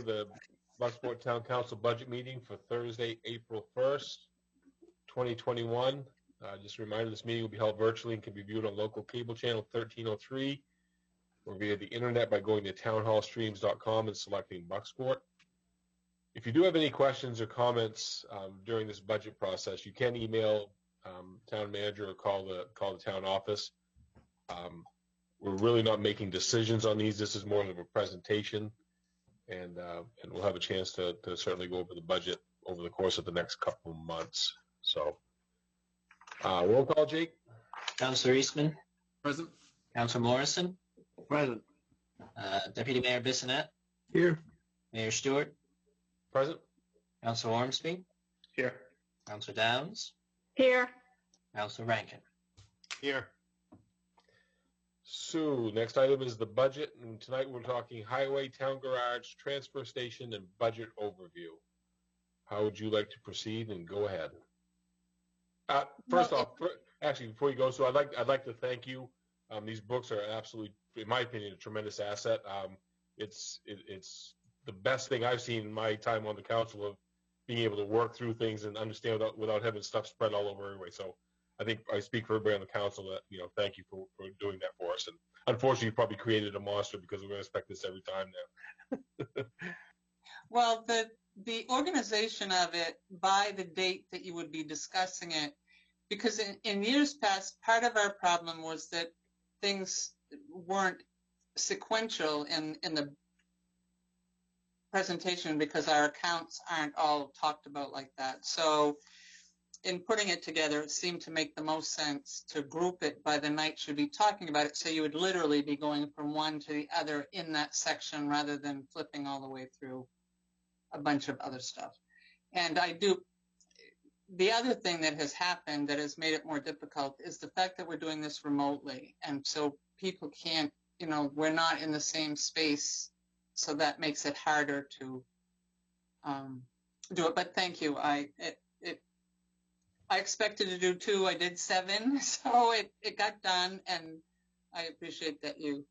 the Bucksport Town Council budget meeting for Thursday, April 1st, 2021. Just a reminder, this meeting will be held virtually and can be viewed on local cable channel 1303 or via the internet by going to townhallstreams.com and selecting Bucksport. If you do have any questions or comments during this budget process, you can email town manager or call the town office. We're really not making decisions on these. This is more of a presentation, and we'll have a chance to certainly go over the budget over the course of the next couple of months. So, roll call, Jake. Councillor Eastman. Present. Councillor Morrison. Present. Deputy Mayor Bissonnette. Here. Mayor Stewart. Present. Councillor Ormsby. Here. Councillor Downs. Here. Councillor Rankin. Here. So, next item is the budget, and tonight we're talking highway, town garage, transfer station, and budget overview. How would you like to proceed? And go ahead. First off, actually, before you go, so I'd like to thank you. These books are absolutely, in my opinion, a tremendous asset. It's the best thing I've seen in my time on the council of being able to work through things and understand without having stuff spread all over everywhere. So I think I speak for everybody on the council that, thank you for doing that for us. And unfortunately, you probably created a monster because we're going to expect this every time now. Well, the organization of it by the date that you would be discussing it, because in years past, part of our problem was that things weren't sequential in the presentation because our accounts aren't all talked about like that. So in putting it together, it seemed to make the most sense to group it by the night you'd be talking about it, so you would literally be going from one to the other in that section rather than flipping all the way through a bunch of other stuff. And the other thing that has happened that has made it more difficult is the fact that we're doing this remotely, and so people can't, we're not in the same space, so that makes it harder to do it. But thank you. I expected to do 2. I did 7, so it got done, and I appreciate that you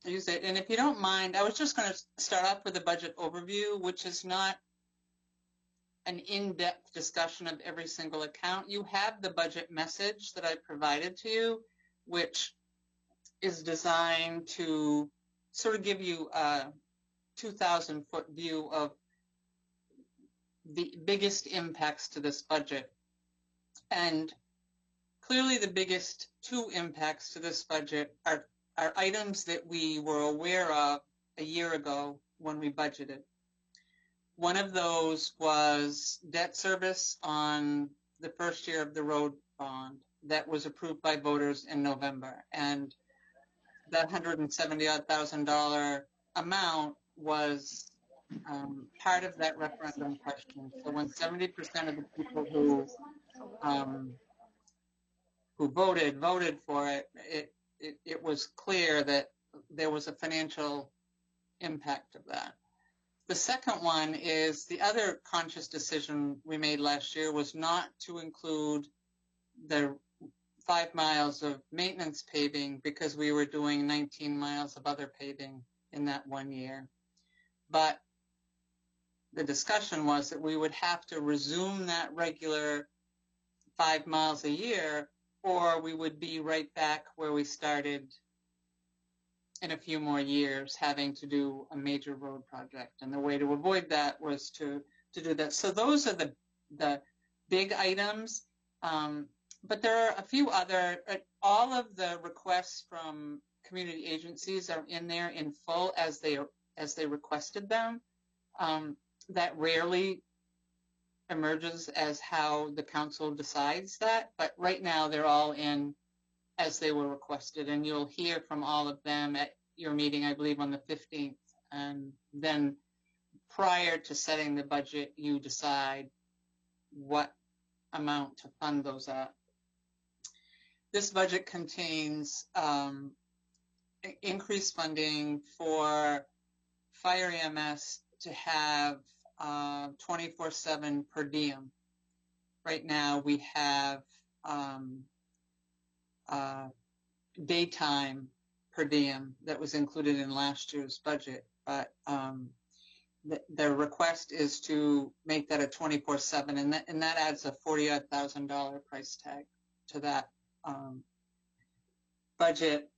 use it. And if you don't mind, I was just going to start off with a budget overview, which is not an in-depth discussion of every single account. You have the budget message that I provided to you, which is designed to sort of give you a 2,000-foot view of the biggest impacts to this budget. And clearly the biggest 2 impacts to this budget are items that we were aware of a year ago when we budgeted. One of those was debt service on the first year of the road bond that was approved by voters in November. And that $170,000 amount was part of that referendum question. So when 70% of the people who voted for it, it was clear that there was a financial impact of that. The second one is the other conscious decision we made last year was not to include the 5 miles of maintenance paving because we were doing 19 miles of other paving in that 1 year. But the discussion was that we would have to resume that regular 5 miles a year, or we would be right back where we started in a few more years, having to do a major road project. And the way to avoid that was to do that. So those are the big items. But there are a few other, all of the requests from community agencies are in there in full as they requested them. That rarely emerges as how the council decides that, but right now they're all in as they were requested, and you'll hear from all of them at your meeting, I believe, on the 15th. And then prior to setting the budget, you decide what amount to fund those at. This budget contains increased funding for Fire EMS to have 24/7 per diem. Right now we have daytime per diem that was included in last year's budget, but their request is to make that a 24/7, and that adds a $40,000 price tag to that budget.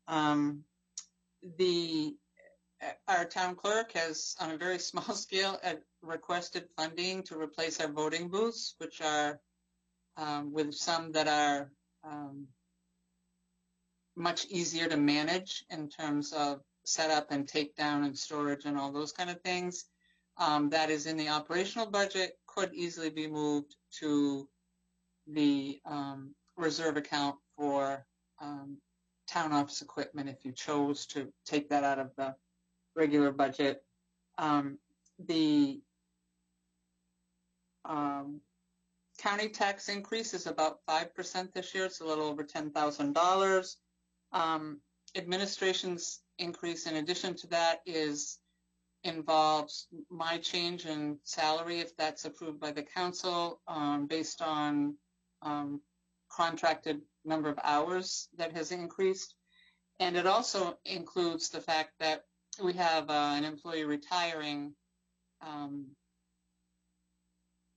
Our town clerk has, on a very small scale, requested funding to replace our voting booths, which are with some that are much easier to manage in terms of setup and takedown and storage and all those kind of things. That is in the operational budget, could easily be moved to the reserve account for town office equipment if you chose to take that out of the regular budget. The county tax increase is about 5% this year. It's a little over $10,000. Administration's increase, in addition to that, involves my change in salary if that's approved by the council based on contracted number of hours that has increased. And it also includes the fact that we have an employee retiring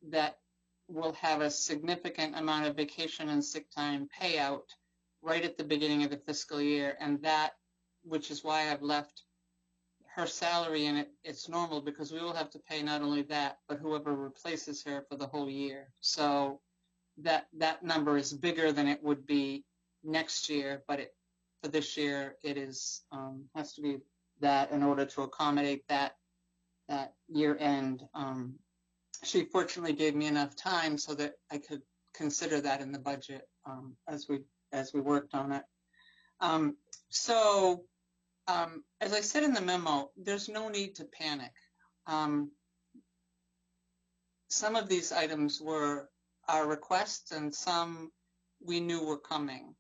that will have a significant amount of vacation and sick time payout right at the beginning of the fiscal year, and that, which is why I've left her salary in it's normal, because we will have to pay not only that, but whoever replaces her for the whole year. So that number is bigger than it would be next year, but for this year it is has to be that in order to accommodate that year end. She fortunately gave me enough time so that I could consider that in the budget as we worked on it. As I said in the memo, there's no need to panic. Some of these items were our requests, and some we knew were coming.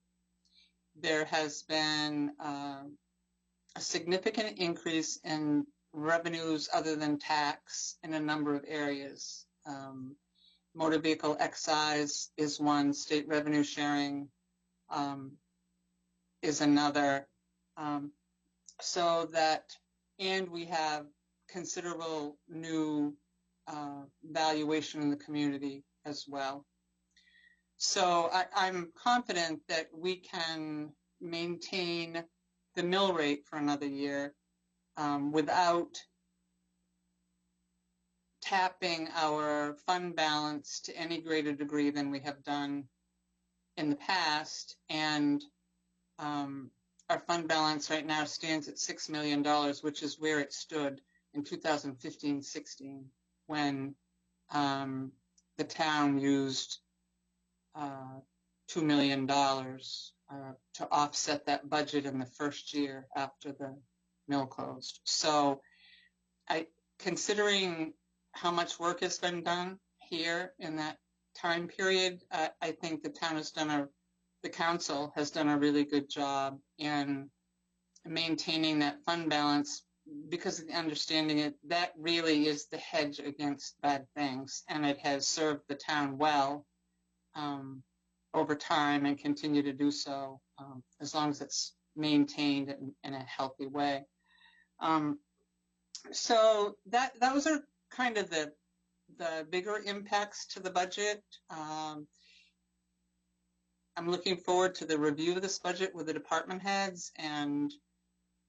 There has been a significant increase in revenues other than tax in a number of areas. Motor vehicle excise is one, state revenue sharing is another. And we have considerable new valuation in the community as well. So I'm confident that we can maintain the mill rate for another year without tapping our fund balance to any greater degree than we have done in the past. And our fund balance right now stands at $6 million, which is where it stood in 2015-16 when the town used $2 million to offset that budget in the first year after the mill closed. So considering how much work has been done here in that time period, I think the council has done a really good job in maintaining that fund balance, because of the understanding that really is the hedge against bad things, and it has served the town well over time and continue to do so as long as it's maintained in a healthy way. So those are kind of the bigger impacts to the budget. I'm looking forward to the review of this budget with the department heads, and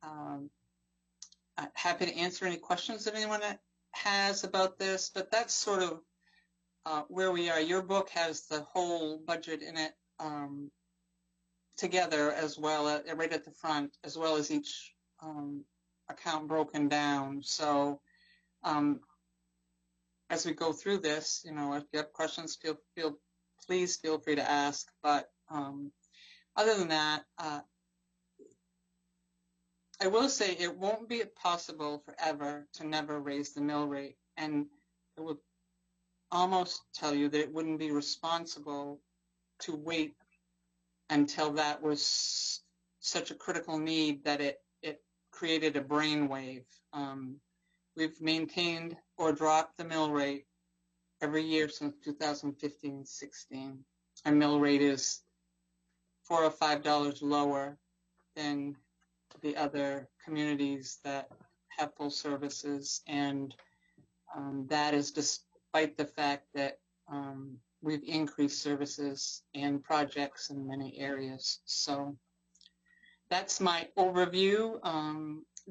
I'm happy to answer any questions that anyone has about this, but that's sort of where we are. Your book has the whole budget in it together, as well as right at the front, as well as each account broken down. So as we go through this, if you have questions, please feel free to ask. But other than that, I will say it won't be possible forever to never raise the mill rate, and I would almost tell you that it wouldn't be responsible to wait until that was such a critical need that it created a brainwave. We've maintained or dropped the mill rate every year since 2015-16. Our mill rate is $4 or $5 lower than the other communities that have full services, and That is despite the fact that we've increased services and projects in many areas. So that's my overview.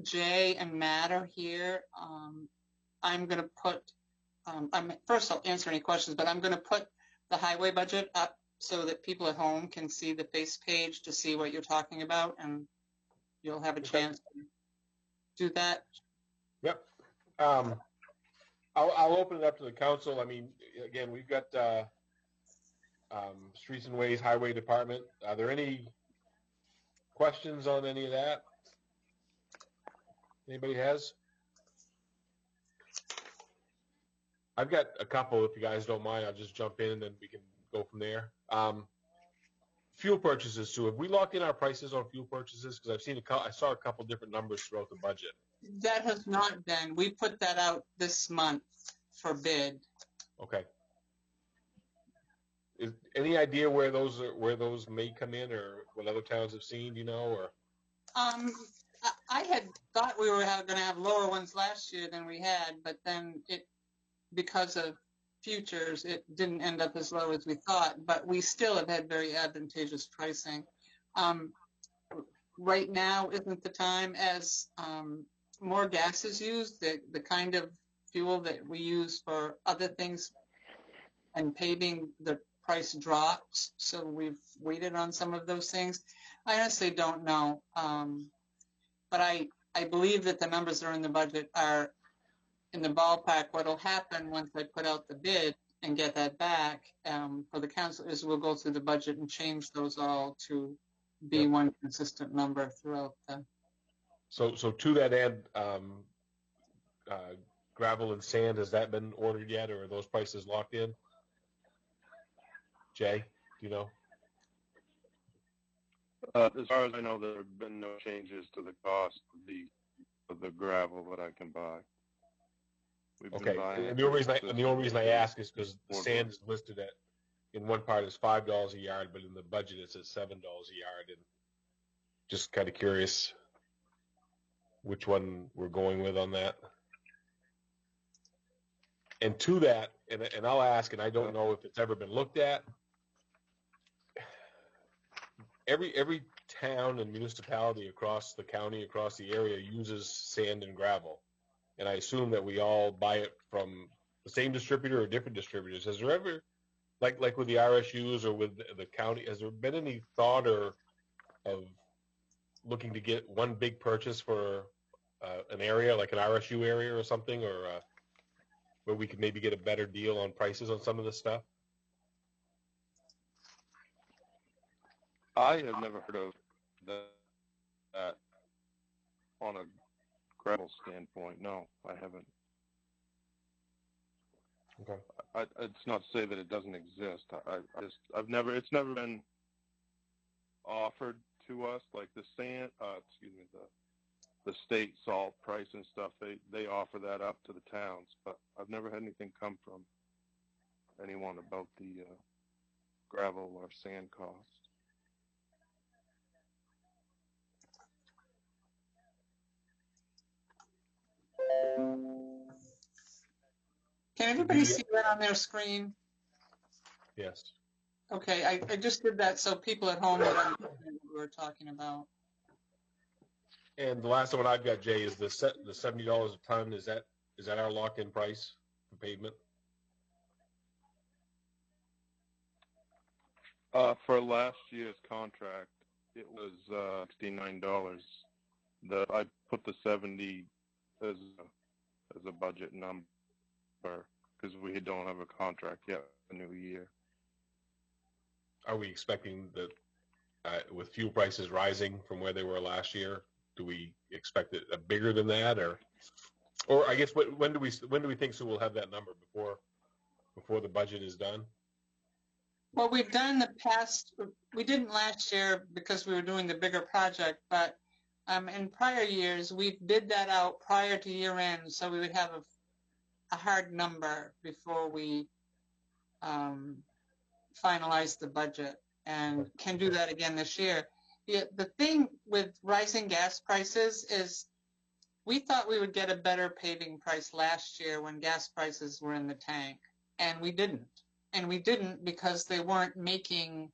Jay and Matt are here. I'm going to put, first I'll answer any questions, but I'm going to put the highway budget up so that people at home can see the face page to see what you're talking about, and you'll have a chance to do that. Yep. I'll open it up to the council. I mean, again, we've got Streets and Ways Highway Department. Are there any questions on any of that? Anybody has? I've got a couple. If you guys don't mind, I'll just jump in and then we can go from there. Fuel purchases too. Have we locked in our prices on fuel purchases? Because I saw a couple different numbers throughout the budget. That has not been. We put that out this month for bid. Okay. Is any idea where those may come in, or what other towns have seen? Do you know? Or I had thought we were going to have lower ones last year than we had, but then because of futures, it didn't end up as low as we thought. But we still have had very advantageous pricing. Right now isn't the time, as more gas is used, the kind of fuel that we use for other things and paving, the price drops. So we've waited on some of those things. I honestly don't know. But I believe that the numbers that are in the budget are in the ballpark. What will happen once I put out the bid and get that back for the council is we'll go through the budget and change those all to be one consistent number throughout the. So to that end, gravel and sand, has that been ordered yet, or are those prices locked in? Jay, do you know? As far as I know, there have been no changes to the cost of the gravel that I can buy. Okay, and the only reason I ask is because the sand is listed in one part as $5 a yard, but in the budget it's at $7 a yard, and just kind of curious which one we're going with on that. And to that, and I'll ask, and I don't know if it's ever been looked at. Every town and municipality across the county, across the area, uses sand and gravel, and I assume that we all buy it from the same distributor or different distributors. Has there ever, like with the RSUs or with the county, has there been any thought of looking to get one big purchase for an area, like an RSU area or something, or where we could maybe get a better deal on prices on some of this stuff? I have never heard of that on a gravel standpoint. No, I haven't. Okay. It's not to say that it doesn't exist. It's never been offered to us, like the sand, the state salt price and stuff. They offer that up to the towns, but I've never had anything come from anyone about the gravel or sand cost. Can everybody see that on their screen? Yes. Okay, I just did that so people at home would understand what we're talking about. And the last one I've got, Jay, is the $70 a ton. Is that our locked-in price for pavement? For last year's contract, it was $69. I put the 70 as a budget number because we don't have a contract yet for the new year. Are we expecting that with fuel prices rising from where they were last year, do we expect it bigger than that, or I guess when do we think we'll have that number before the budget is done? Well, we've done the past. We didn't last year because we were doing the bigger project, but in prior years we've bid that out prior to year end, so we would have a hard number before we finalize the budget, and can do that again this year. The thing with rising gas prices is we thought we would get a better paving price last year when gas prices were in the tank, and we didn't. And we didn't because they weren't making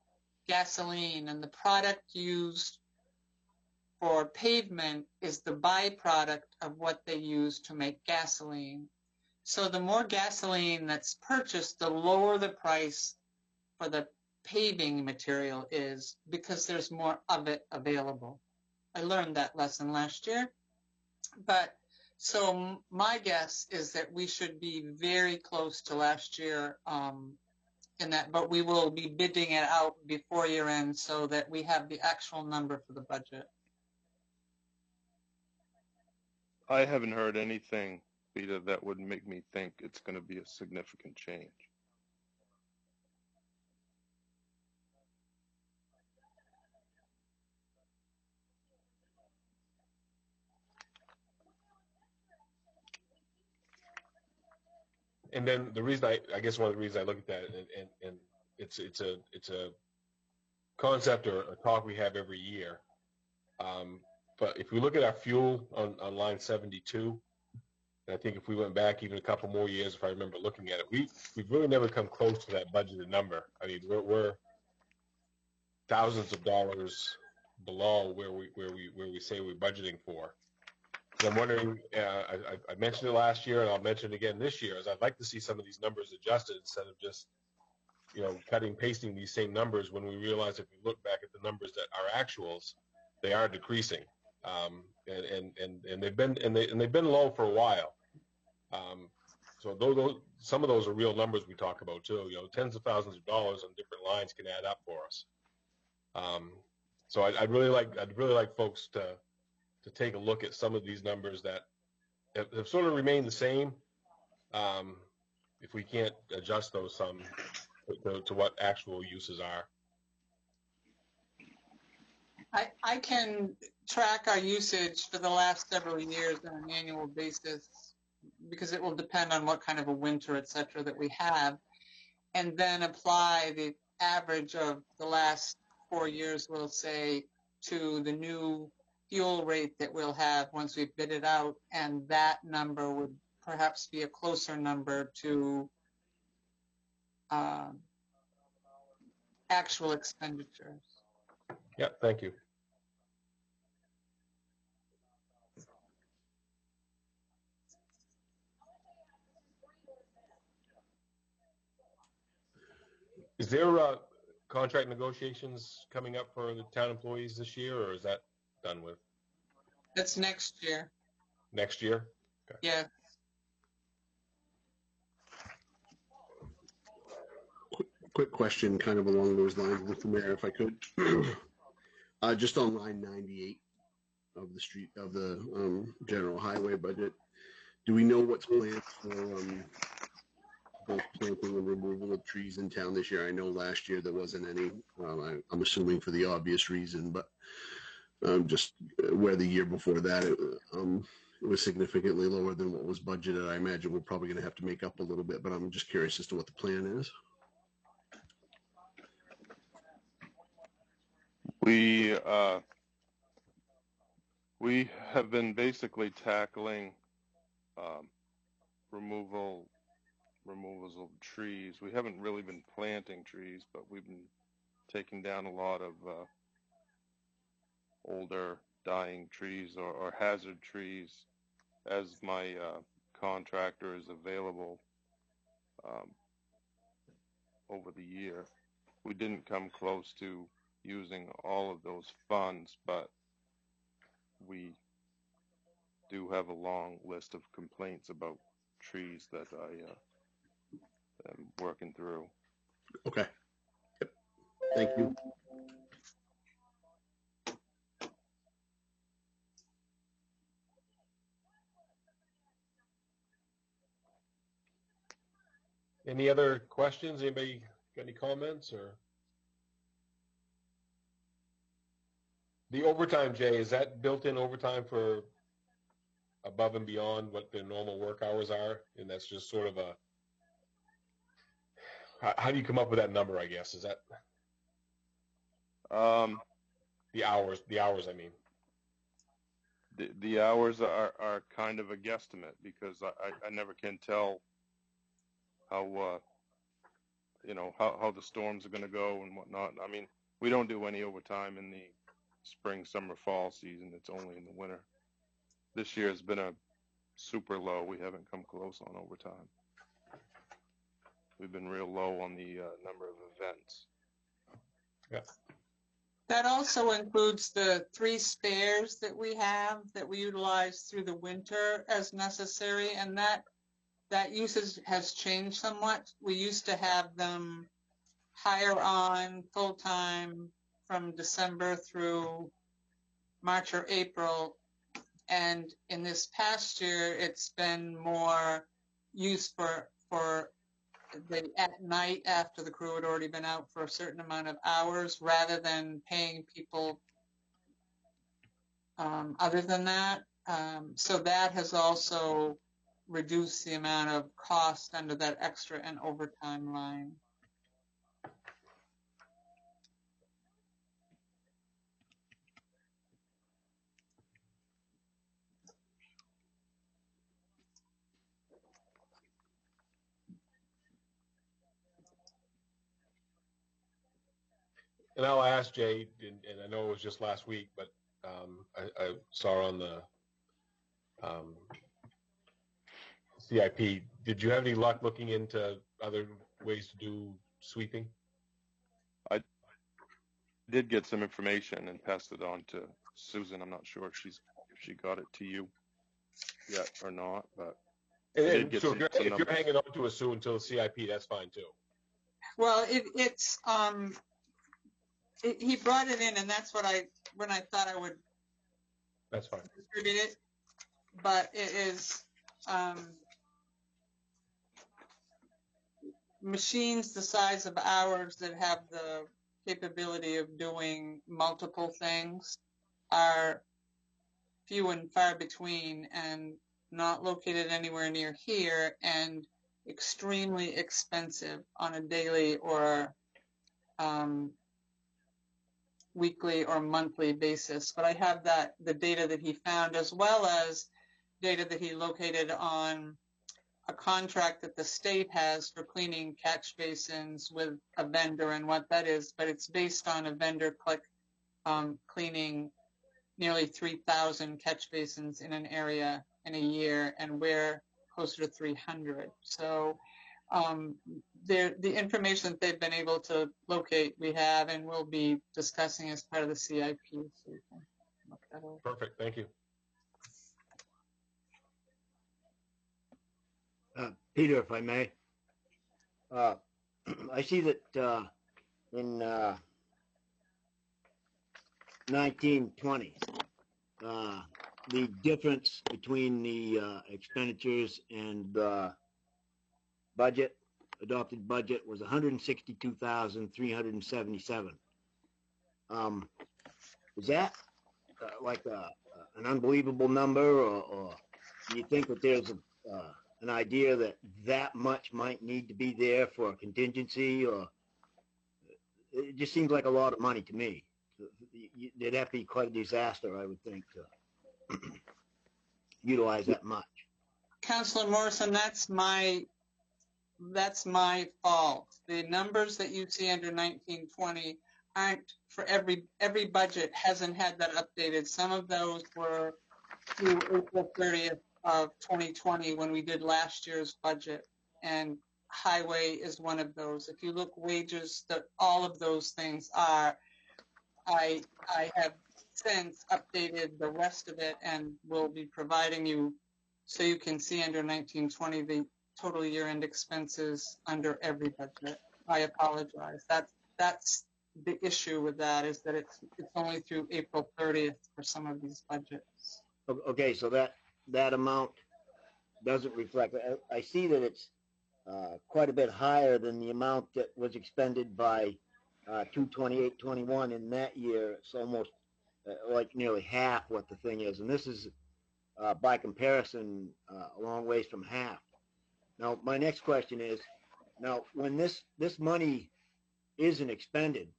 gasoline, and the product used for pavement is the byproduct of what they use to make gasoline. So the more gasoline that's purchased, the lower the price for the paving material is because there's more of it available. I learned that lesson last year. But so my guess is that we should be very close to last year in that, but we will be bidding it out before year end so that we have the actual number for the budget. I haven't heard anything, Peter, that would make me think it's going to be a significant change. And then the reason I guess one of the reasons I look at that, and it's a concept or a talk we have every year. But if we look at our fuel on line 72, and I think if we went back even a couple more years, if I remember looking at it, we've really never come close to that budgeted number. I mean, we're thousands of dollars below where we say we're budgeting for. So I'm wondering, I mentioned it last year, and I'll mention it again this year, is I'd like to see some of these numbers adjusted instead of just, cutting, pasting these same numbers when we realize if we look back at the numbers that are actuals, they are decreasing. And they've been low for a while. So those some of those are real numbers we talk about too. Tens of thousands of dollars on different lines can add up for us. So I'd really like folks to take a look at some of these numbers that have sort of remained the same. If we can't adjust those some to what actual uses are. I can track our usage for the last several years on an annual basis because it will depend on what kind of a winter, et cetera, that we have, and then apply the average of the last 4 years, we'll say, to the new fuel rate that we'll have once we've bid it out, and that number would perhaps be a closer number to actual expenditures. Yeah, thank you. Is there contract negotiations coming up for the town employees this year, or is that done with? That's next year. Next year? Okay. Yeah. Quick question, kind of along those lines, with the mayor, if I could. Just on line 98 of the general highway budget, do we know what's planned for both planting and removal of trees in town this year? I know last year there wasn't any. I'm assuming for the obvious reason, but just where the year before that it was significantly lower than what was budgeted. I imagine we're probably going to have to make up a little bit, but I'm just curious as to what the plan is. We have been basically tackling removals of trees. We haven't really been planting trees, but we've been taking down a lot of older dying trees or hazard trees as my contractor is available over the year. We didn't come close to using all of those funds, but we do have a long list of complaints about trees that I am working through. Okay. Yep. Thank you. Any other questions? Anybody got any comments? Or the overtime, Jay, is that built-in overtime for above and beyond what the normal work hours are? And that's just sort of a, how do you come up with that number, I guess? Is that the hours, I mean. The hours are kind of a guesstimate because I never can tell how how the storms are going to go and whatnot. I mean, we don't do any overtime in the spring, summer, fall season. It's only in the winter. This year has been a super low. We haven't come close on overtime. We've been real low on the number of events. Yeah. That also includes the 3 spares that we have that we utilize through the winter as necessary, and that usage has changed somewhat. We used to have them hire on full-time from December through March or April, and in this past year, it's been more used for at night after the crew had already been out for a certain amount of hours, rather than paying people other than that. So that has also reduced the amount of cost under that extra and overtime line. And I'll ask Jay, and I know it was just last week, but I saw on the CIP, did you have any luck looking into other ways to do sweeping? I did get some information and passed it on to Susan. I'm not sure if she got it to you yet or not, but And so if you're hanging on to it, Sue, until the CIP, that's fine too. Well, he brought it in, and that's when I thought I would. That's fine. Distribute it, but it is machines the size of ours that have the capability of doing multiple things are few and far between, and not located anywhere near here, and extremely expensive on a daily or weekly or monthly basis. But I have the data that he found, as well as data that he located on a contract that the state has for cleaning catch basins with a vendor and what that is. But it's based on a vendor cleaning nearly 3,000 catch basins in an area in a year, and we're closer to 300. So the information that they've been able to locate, we have, and we'll be discussing as part of the CIP. So you can look that over. Perfect. Thank you. Peter, if I may, I see that in 1920, the difference between the expenditures and adopted budget was 162,377. Is that like an unbelievable number, or do you think that there's an idea that much might need to be there for a contingency? Or it just seems like a lot of money to me. It'd have to be quite a disaster, I would think, to utilize that much. Councilor Morrison, that's my fault. The numbers that you see under 1920 aren't for every budget, hasn't had that updated. Some of those were through April 30th of 2020 when we did last year's budget, and highway is one of those. If you look wages, all of those things are. I have since updated the rest of it, and will be providing you so you can see under 1920 the total year-end expenses under every budget. I apologize. That's the issue with that, is that it's only through April 30th for some of these budgets. Okay, so that amount doesn't reflect. I see that it's quite a bit higher than the amount that was expended by 2/28/21 in that year. It's almost like nearly half what the thing is, and this is by comparison a long ways from half. Now, my next question is, now when this money isn't expended,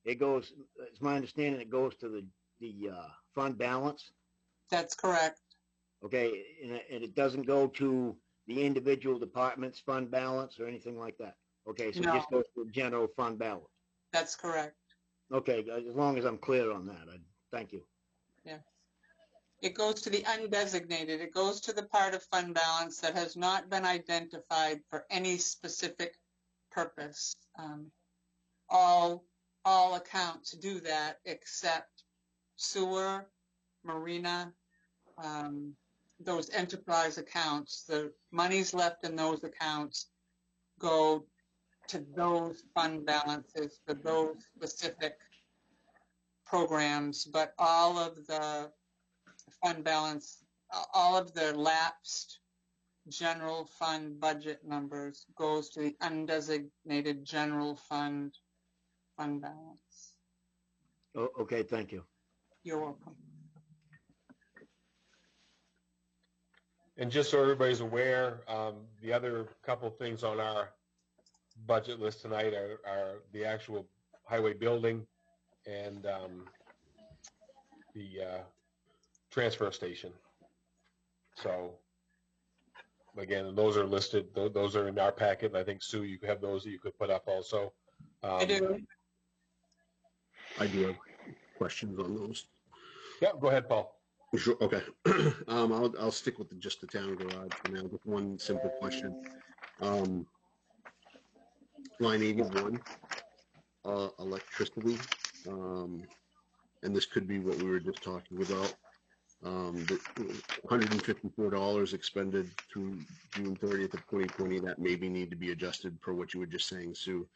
it goes, it's my understanding, it goes to the fund balance. That's correct. Okay, and it doesn't go to the individual department's fund balance or anything like that? Okay, so it No. just goes to the general fund balance? That's correct. Okay, as long as I'm clear on that, thank you. It goes to the undesignated. It goes to the part of fund balance that has not been identified for any specific purpose. All accounts do that except sewer, marina, those enterprise accounts. The monies left in those accounts go to those fund balances for those specific programs, but all of the fund balance, all of the lapsed general fund budget numbers goes to the undesignated general fund balance. Oh, okay, thank you. You're welcome. And just so everybody's aware, the other couple things on our budget list tonight are the actual highway building and the transfer station. So again, those are listed. Those are in our packet. And I think, Sue, you have those that you could put up also. I do. I do have questions on those. Yeah, go ahead, Paul. Sure. Okay. I'll stick with just the town garage for now. With one simple question. Line 81, electricity, and this could be what we were just talking about. The $154 expended through June 30th of 2020 that maybe need to be adjusted per what you were just saying, Sue.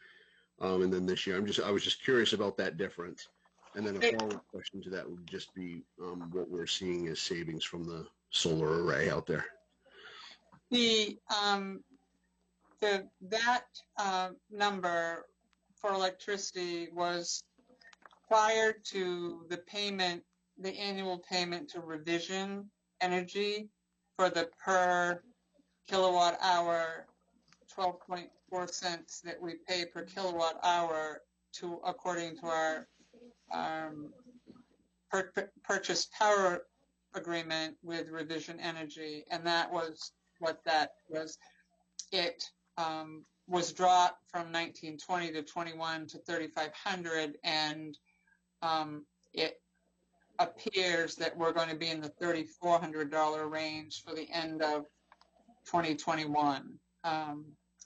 And then this year, I was just curious about that difference. And then a follow-up question to that would just be what we're seeing as savings from the solar array out there. That number for electricity was prior to the payment, the annual payment to Revision Energy for the per kilowatt hour 12.4 cents that we pay per kilowatt hour to according to our purchase power agreement with Revision Energy, and that was what that was. It was dropped from 1920 to 21 to 3,500, and it appears that we're going to be in the $3,400 range for the end of 2021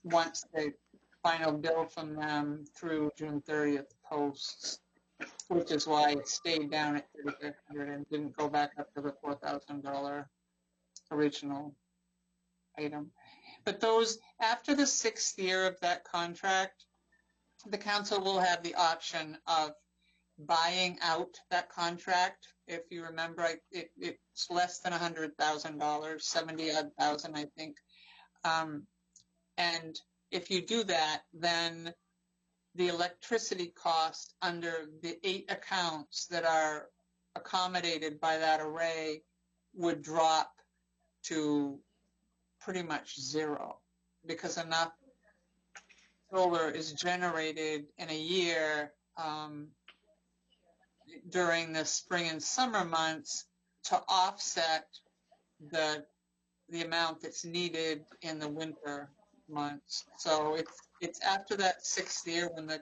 once the final bill from them through June 30th posts, which is why it stayed down at 3,500 and didn't go back up to the $4,000 original item. But those, after the 6th year of that contract, the council will have the option of buying out that contract. If you remember, it's less than $100,000, 70-odd thousand, I think. And if you do that, then the electricity cost under the 8 accounts that are accommodated by that array would drop to pretty much zero, because enough solar is generated in a year during the spring and summer months to offset the amount that's needed in the winter months. So it's after that 6th year when the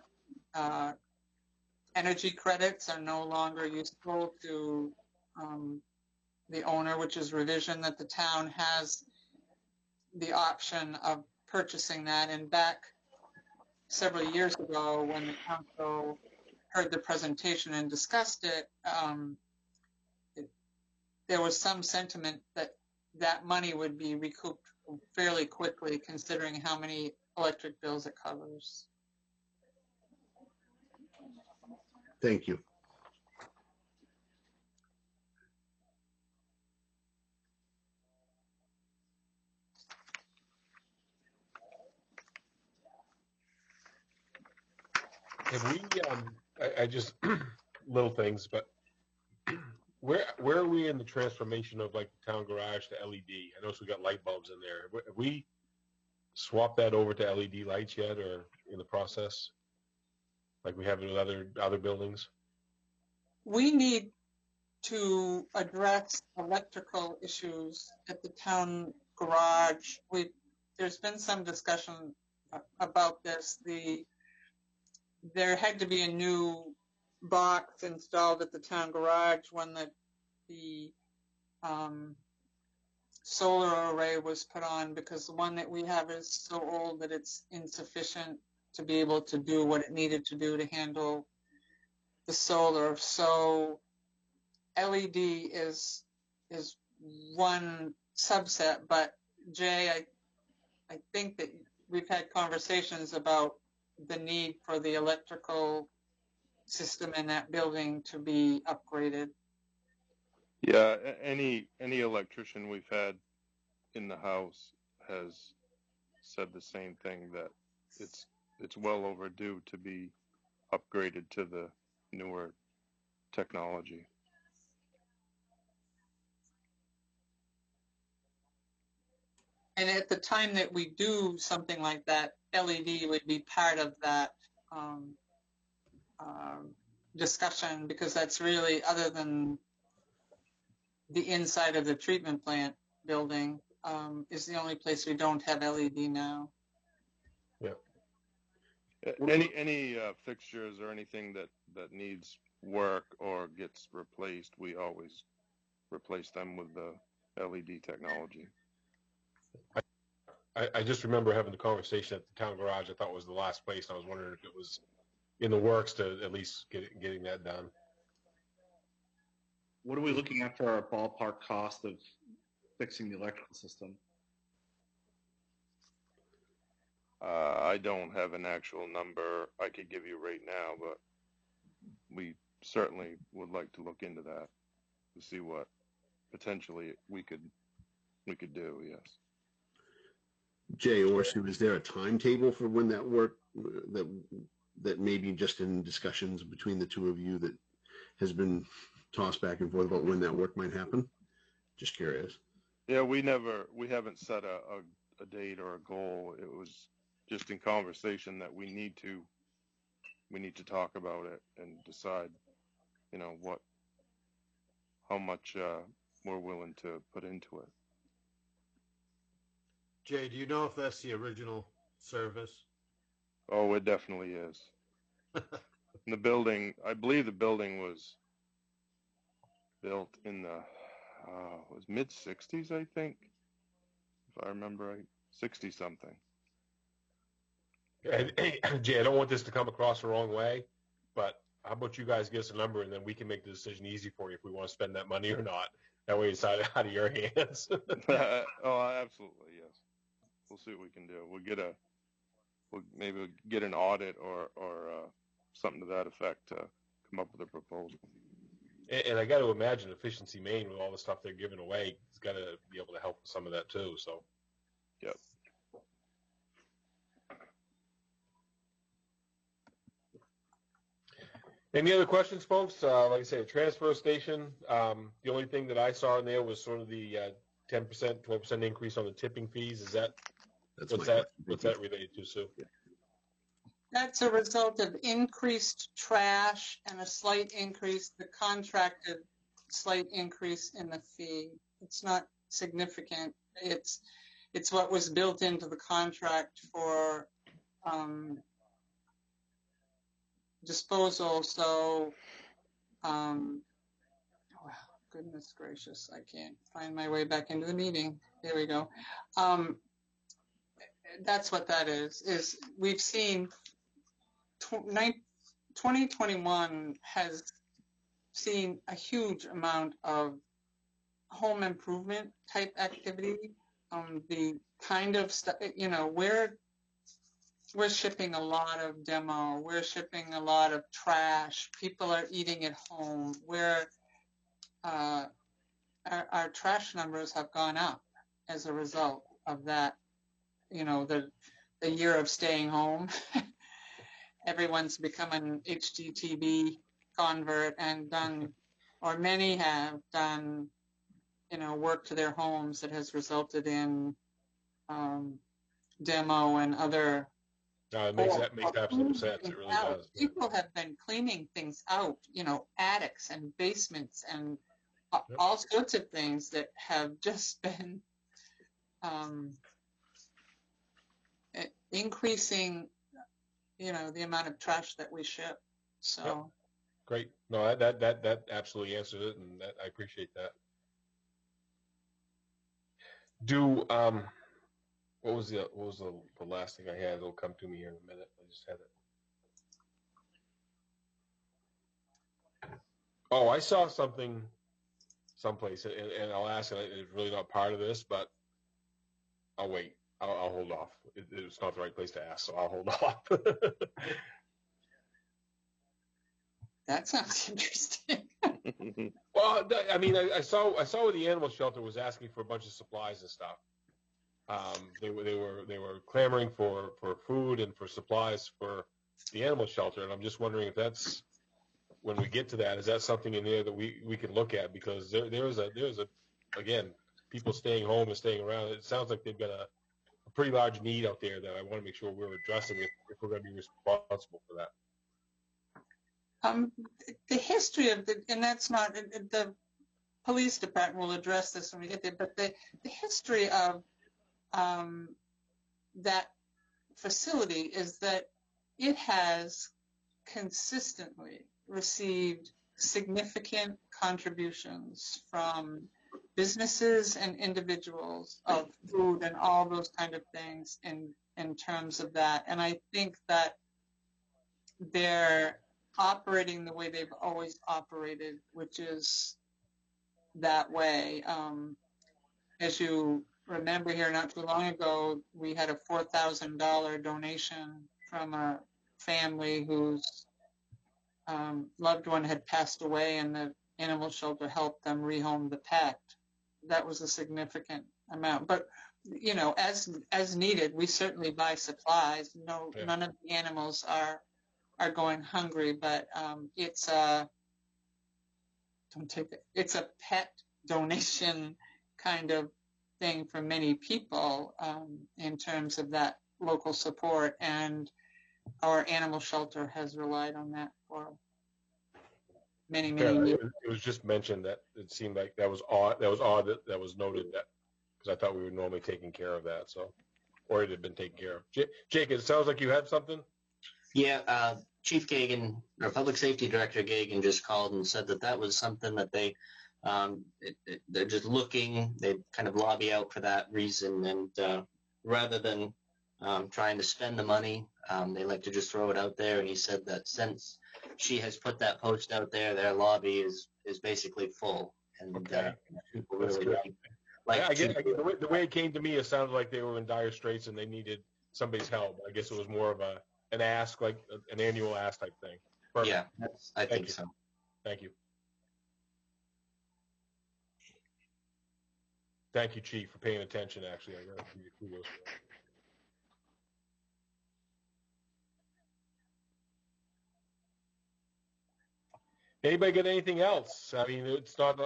energy credits are no longer useful to the owner, which is Revision, that the town has the option of purchasing that. And back several years ago, when the council heard the presentation and discussed it, there was some sentiment that that money would be recouped fairly quickly, considering how many electric bills it covers. Thank you. Have we, I just, little things, but where are we in the transformation of like the town garage to LED? I noticed we got light bulbs in there. Have we swapped that over to LED lights yet, or in the process, like we have in other buildings? We need to address electrical issues at the town garage. There's been some discussion about this. There had to be a new box installed at the town garage when the solar array was put on, because the one that we have is so old that it's insufficient to be able to do what it needed to do to handle the solar. So LED is one subset, but Jay, I think that we've had conversations about the need for the electrical system in that building to be upgraded. Yeah, any electrician we've had in the house has said the same thing, that it's well overdue to be upgraded to the newer technology. And at the time that we do something like that, LED would be part of that discussion, because that's really, other than the inside of the treatment plant building, is the only place we don't have LED now. Any fixtures or anything that needs work or gets replaced, we always replace them with the LED technology. I just remember having the conversation at the town garage. I thought it was the last place. I was wondering if it was in the works to at least getting that done. What are we looking at for our ballpark cost of fixing the electrical system? I don't have an actual number I could give you right now, but we certainly would like to look into that to see what potentially we could do. Yes. Jay or Sue, is there a timetable for when that work that maybe just in discussions between the two of you that has been tossed back and forth about when that work might happen? Just curious. Yeah, we haven't set a date or a goal. It was just in conversation that we need to talk about it and decide, how much we're willing to put into it. Jay, do you know if that's the original service? Oh, it definitely is. The building, I believe the building was built in the was mid-60s, I think, if I remember right, 60 something. And, Jay, I don't want this to come across the wrong way, but how about you guys give us a number, and then we can make the decision easy for you if we want to spend that money or not. That way it's out of your hands. Oh, absolutely, yes. We'll see what we can do. We'll maybe get an audit or something to that effect to come up with a proposal. And I got to imagine Efficiency Maine, with all the stuff they're giving away, has got to be able to help with some of that too. So, yep. Any other questions, folks? Like I say, transfer station. The only thing that I saw in there was sort of the 10%, 12% increase on the tipping fees. Is that what's that related to, Sue? That's a result of increased trash and a slight increase, the contracted slight increase in the fee. It's not significant. It's what was built into the contract for disposal. So, goodness gracious, I can't find my way back into the meeting. There we go. That's what that is we've seen 2021 has seen a huge amount of home improvement type activity. The kind of stuff, we're shipping a lot of demo. We're shipping a lot of trash. People are eating at home. Our trash numbers have gone up as a result of that. The year of staying home. Everyone's become an HGTV convert and done, or many have done, work to their homes that has resulted in demo and other. It makes absolute sense. It really does. People have been cleaning things out, attics and basements and all sorts of things that have just been increasing, the amount of trash that we ship. So. Yep. Great. No, that absolutely answers it, and I appreciate that. What was the last thing I had? It'll come to me here in a minute. I just had it. Oh, I saw something someplace, and I'll ask. It's really not part of this, but I'll wait. I'll hold off. It's not the right place to ask, so I'll hold off. That sounds interesting. Well, I mean, I saw where the animal shelter was asking for a bunch of supplies and stuff. They were clamoring for food and for supplies for the animal shelter, and I'm just wondering if that's, when we get to that, is that something in there that we can look at, because there's a again, people staying home and staying around. It sounds like they've got a pretty large need out there that I want to make sure we're addressing if we're going to be responsible for that. The history of and that's not, the police department will address this when we get there, but the history of that facility is that it has consistently received significant contributions from businesses and individuals of food and all those kind of things in terms of that. And I think that they're operating the way they've always operated, which is that way. As you remember here, not too long ago, we had a $4,000 donation from a family whose loved one had passed away, and the animal shelter helped them rehome the pet. That was a significant amount. But, as needed, we certainly buy supplies. No, Yeah. None of the animals are going hungry, but it's a pet donation kind of thing for many people in terms of that local support, and our animal shelter has relied on that for many years. It was just mentioned that it seemed like that was odd. That was noted, that because I thought we were normally taking care of that, or it had been taken care of. Jake, it sounds like you had something. Yeah, Chief Gagan, or Public Safety Director Gagan, just called and said that was something that they're just looking. They kind of lobby out for that reason, and rather than trying to spend the money, they like to just throw it out there. And he said that since she has put that post out there, their lobby is basically full, and Okay. people That's really good. like. I get the way it came to me, it sounded like they were in dire straits and they needed somebody's help. I guess it was more of an ask, like an annual ask type thing. Perfect. Yeah, I think you. so. Thank you. Thank you, Chief, for paying attention. Actually, I got to give you kudos for that. Anybody got anything else? I mean, there's not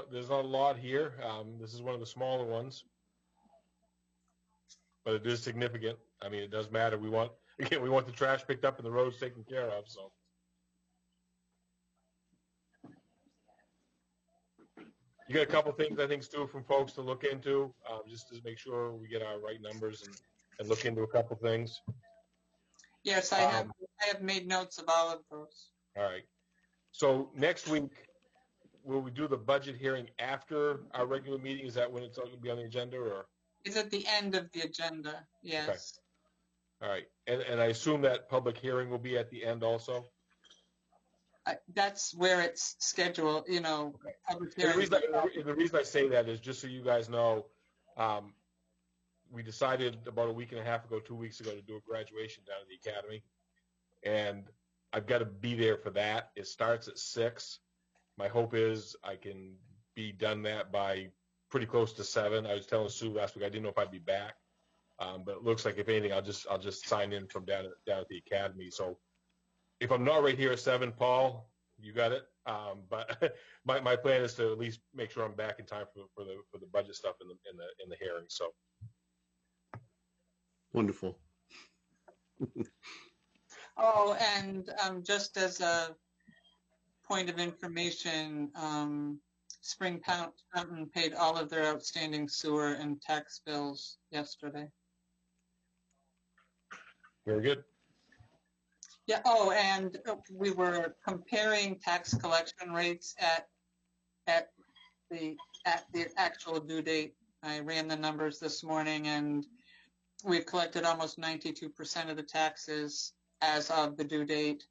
a lot here. This is one of the smaller ones, but it is significant. I mean, it does matter. We want the trash picked up and the roads taken care of. So, you got a couple things I think, Stu, from folks to look into, just to make sure we get our right numbers and look into a couple things. Yes, I have made notes of all of those. All right. So next week, will we do the budget hearing after our regular meeting? Is that when it's going to be on the agenda, or? It's at the end of the agenda, yes. Okay. All right. And I assume that public hearing will be at the end also? That's where it's scheduled, public And hearing. the reason I say that is just so you guys know, we decided about a week and a half ago, 2 weeks ago, to do a graduation down at the academy. And I've got to be there for that. It starts at 6. My hope is I can be done that by pretty close to 7. I was telling Sue last week I didn't know if I'd be back, but it looks like if anything I'll just sign in from down at the academy. So if I'm not right here at 7, Paul, you got it. But my plan is to at least make sure I'm back in time for the budget stuff in the hearing. So Wonderful. Oh, and just as a point of information, Spring Fountain paid all of their outstanding sewer and tax bills yesterday. Very good. Yeah. Oh, and we were comparing tax collection rates at the actual due date. I ran the numbers this morning, and we've collected almost 92% of the taxes as of the due date.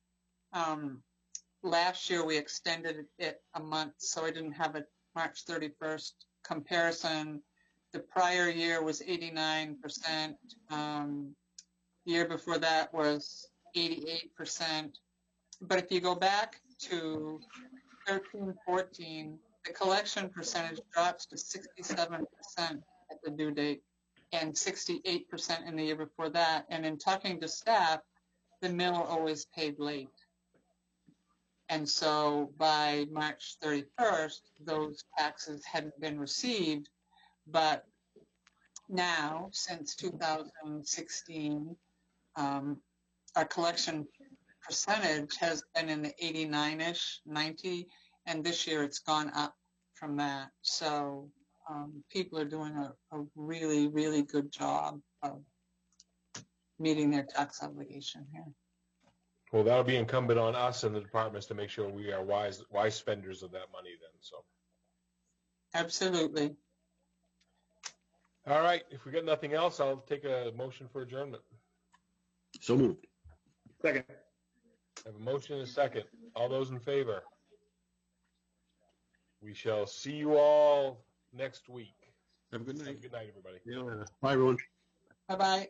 Last year we extended it a month, so I didn't have a March 31st comparison. The prior year was 89%. The year before that was 88%. But if you go back to 13-14, the collection percentage drops to 67% at the due date and 68% in the year before that. And in talking to staff, the mill always paid late. And so by March 31st, those taxes hadn't been received. But now, since 2016, our collection percentage has been in the 89-ish, 90, and this year it's gone up from that. So people are doing a really, really good job of meeting their tax obligation here. Well, that'll be incumbent on us and the departments to make sure we are wise spenders of that money then. So. Absolutely. All right. If we got nothing else, I'll take a motion for adjournment. So moved. Second. I have a motion and a second. All those in favor? We shall see you all next week. Have a good Have night. a good night, everybody. Bye, everyone. Bye-bye.